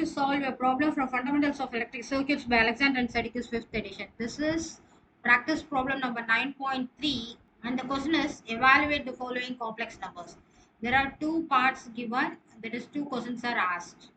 to solve a problem from Fundamentals of Electric Circuits by Alexander and Sadiku's 5th edition. This is practice problem number 9.3, and the question is evaluate the following complex numbers. There are two parts given, that is two questions are asked.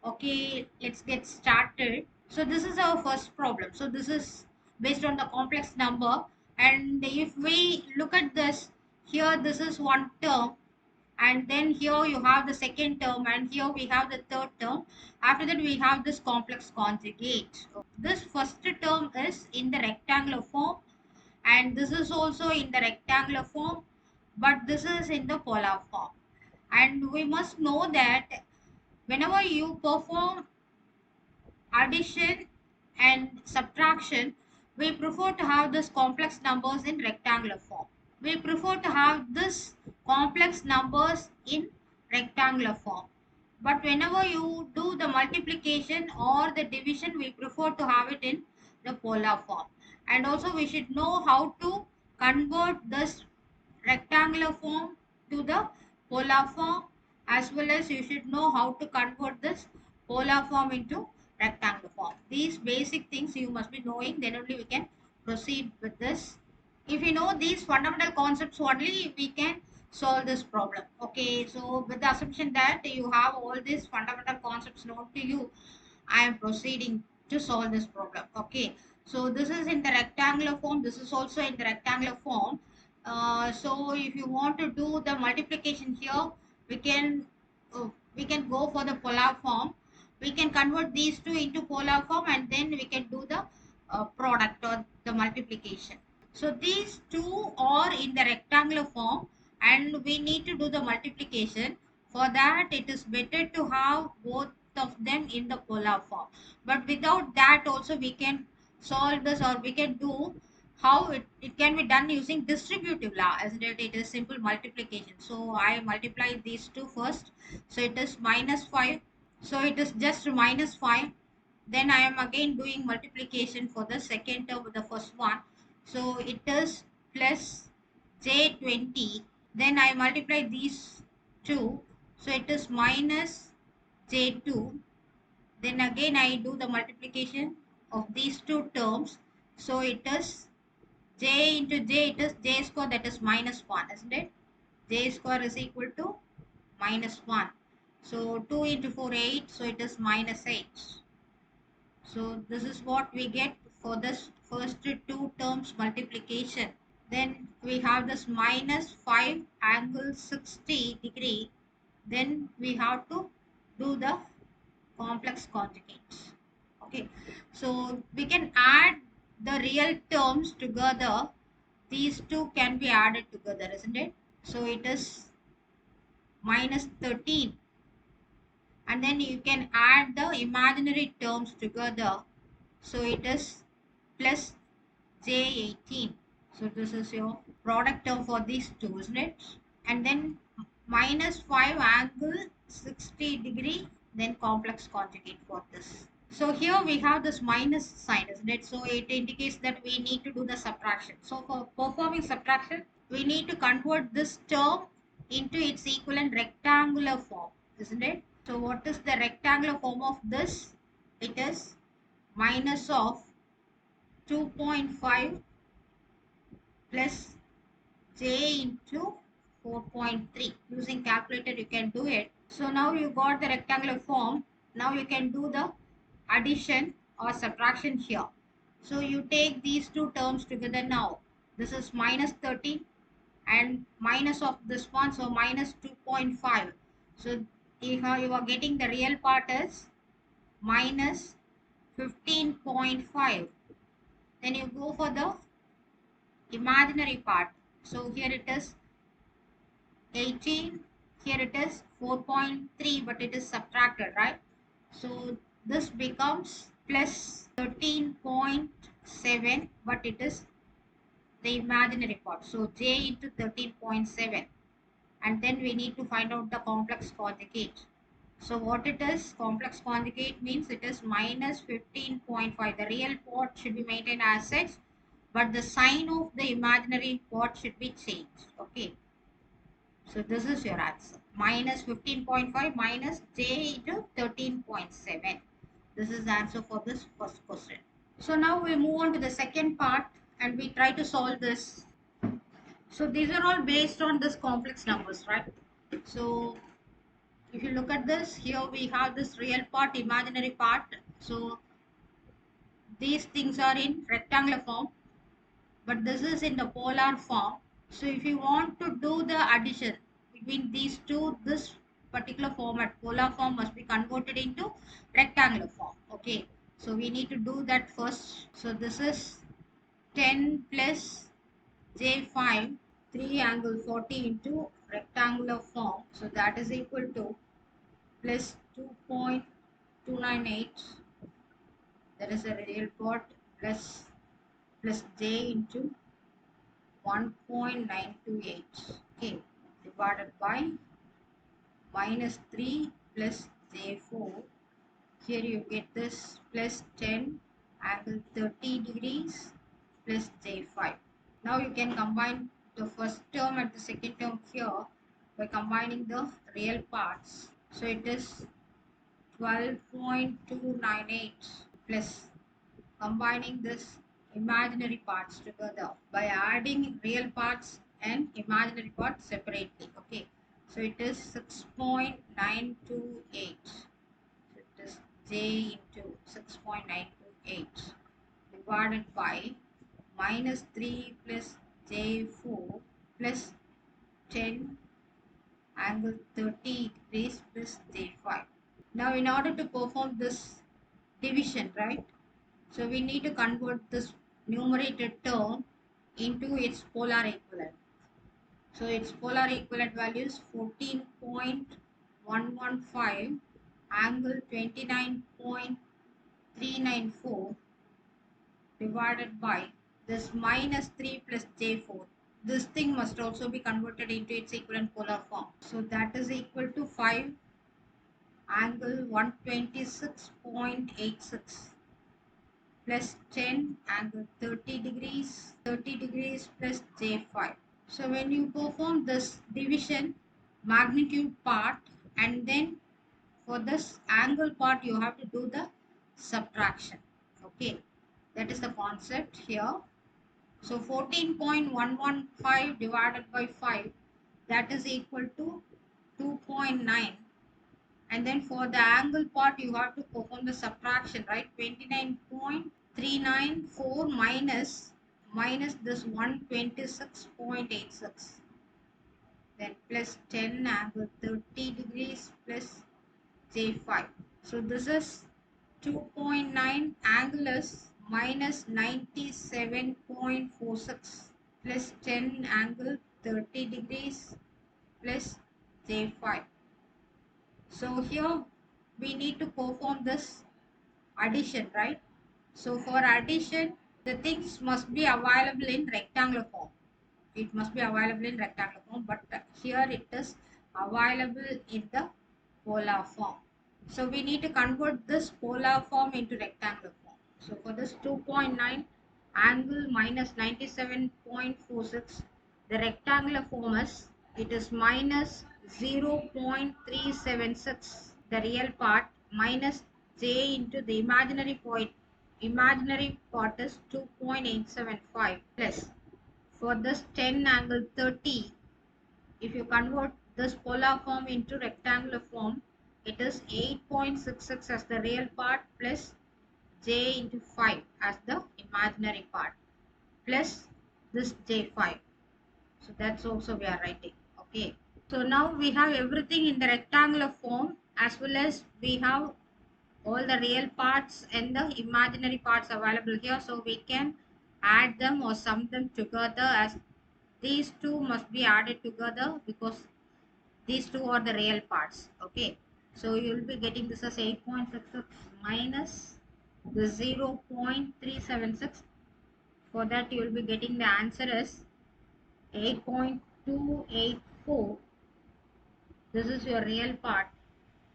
Okay, let's get started. So this is our first problem. So this is based on the complex number, and if we look at this, here this is one term, and then here you have the second term, and here we have the third term. After that we have this complex conjugate. This first term is in the rectangular form, and this is also in the rectangular form, but this is in the polar form. And we must know that whenever you perform addition and subtraction, we prefer to have this complex numbers in rectangular form. We prefer to have this complex numbers in rectangular form. But whenever you do the multiplication or the division, we prefer to have it in the polar form. And also we should know how to convert this rectangular form to the polar form, as well as you should know how to convert this polar form into rectangular form. These basic things you must be knowing, then only we can proceed with this. If you know these fundamental concepts only, we can solve this problem. Okay, so with the assumption that you have all these fundamental concepts known to you, I am proceeding to solve this problem. Okay, so this is in the rectangular form, this is also in the rectangular form. So if you want to do the multiplication here, we can go for the polar form. We can convert these two into polar form, and then we can do the product or the multiplication. So these two are in the rectangular form, and we need to do the multiplication. For that, it is better to have both of them in the polar form. But without that also we can solve this, or we can do how it can be done using distributive law, as it is simple multiplication. So I multiply these two first. So it is minus 5. So it is just minus 5. Then I am again doing multiplication for the second term with the first one. So it is plus j20. Then I multiply these two. So it is minus j2. Then again I do the multiplication of these two terms. So it is j into j, it is j square, that is minus 1, isn't it? J square is equal to minus 1. So 2 into 4, 8. So it is minus 8. So this is what we get for this first two terms multiplication. Then we have this minus 5 angle 60 degree. Then we have to do the complex conjugates. Okay, so we can add the real terms together. These two can be added together, isn't it? So it is minus 13, and then you can add the imaginary terms together. So it is plus j18. So this is your product term for these two, isn't it? And then minus 5 angle 60 degree, then complex conjugate for this. So here we have this minus sign, isn't it? So it indicates that we need to do the subtraction. So for performing subtraction, we need to convert this term into its equivalent rectangular form, isn't it? So what is the rectangular form of this? It is minus of 2.5 plus j into 4.3. Using calculator you can do it. So now you got the rectangular form. Now you can do the addition or subtraction here. So you take these two terms together now. This is minus 13 and minus of this one, so minus 2.5. So if you are getting the real part is minus 15.5. Then you go for the imaginary part. So here it is 18, here it is 4.3, but it is subtracted, right? So this becomes plus 13.7, but it is the imaginary part. So j into 13.7, and then we need to find out the complex conjugate. So what it is, complex conjugate means it is minus 15.5. The real part should be maintained as such, but the sign of the imaginary part should be changed. Okay, so this is your answer. minus 15.5 minus j into 13.7. This is the answer for this first question. So now we move on to the second part and we try to solve this. So these are all based on this complex numbers, right? So if you look at this, here we have this real part, imaginary part. So these things are in rectangular form, but this is in the polar form. So if you want to do the addition between these two, this particular format, polar form, must be converted into rectangular form. Okay, so we need to do that first. So this is 10 plus j5, 3 angle 40 into rectangular form. So that is equal to plus 2.298, that is a real part, plus j into 1.928, okay, divided by minus 3 plus j4. Here you get this plus 10 angle 30 degrees plus j5. Now you can combine the first term and the second term here by combining the real parts. So it is 12.298 plus combining this imaginary parts together by adding real parts and imaginary parts separately. Okay, so it is 6.928. So it is j into 6.928 divided by minus 3 plus j4 plus 10 angle 30 degrees plus j5. Now in order to perform this division, right, so we need to convert this numerator term into its polar equivalent. So its polar equivalent value is 14.115 angle 29.394 divided by this minus 3 plus j4. This thing must also be converted into its equivalent polar form. So that is equal to 5 angle 126.86 plus 10 angle 30 degrees plus j5. So when you perform this division, magnitude part, and then for this angle part you have to do the subtraction. Okay, that is the concept here. So 14.115 divided by 5, that is equal to 2.9, and then for the angle part you have to perform the subtraction, right? 29.394 minus this 126.86, then plus 10 angle 30 degrees plus j5. So this is 2.9 angle is minus 97.46 plus 10 angle 30 degrees plus j5. So here we need to perform this addition, right? So for addition, the things must be available in rectangular form. It must be available in rectangular form, but here it is available in the polar form. So we need to convert this polar form into rectangular form. So for this 2.9 angle minus 97.46, the rectangular form is, it is minus 0.376, the real part, minus j into the imaginary part is 2.875 plus, for this 10 angle 30, if you convert this polar form into rectangular form, it is 8.66 as the real part plus j into 5 as the imaginary part plus this j5. So that's also we are writing. Okay. So now we have everything in the rectangular form, as well as we have all the real parts and the imaginary parts available here. So we can add them or sum them together, as these two must be added together because these two are the real parts. Okay, so you will be getting this as 8.66 minus the 0.376. For that you will be getting the answer as 8.284. This is your real part,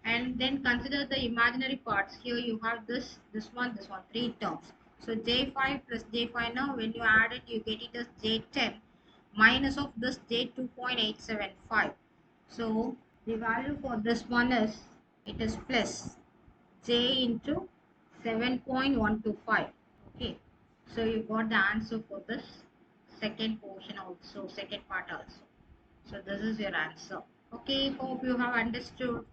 and then consider the imaginary parts. Here you have this one, three terms. So j5 plus j5, now when you add it you get it as j10 minus of this j 2.875. So The value for this one is, it is plus j into 7.125. Okay, so you got the answer for this second portion also, second part also. So this is your answer. Okay, hope you have understood.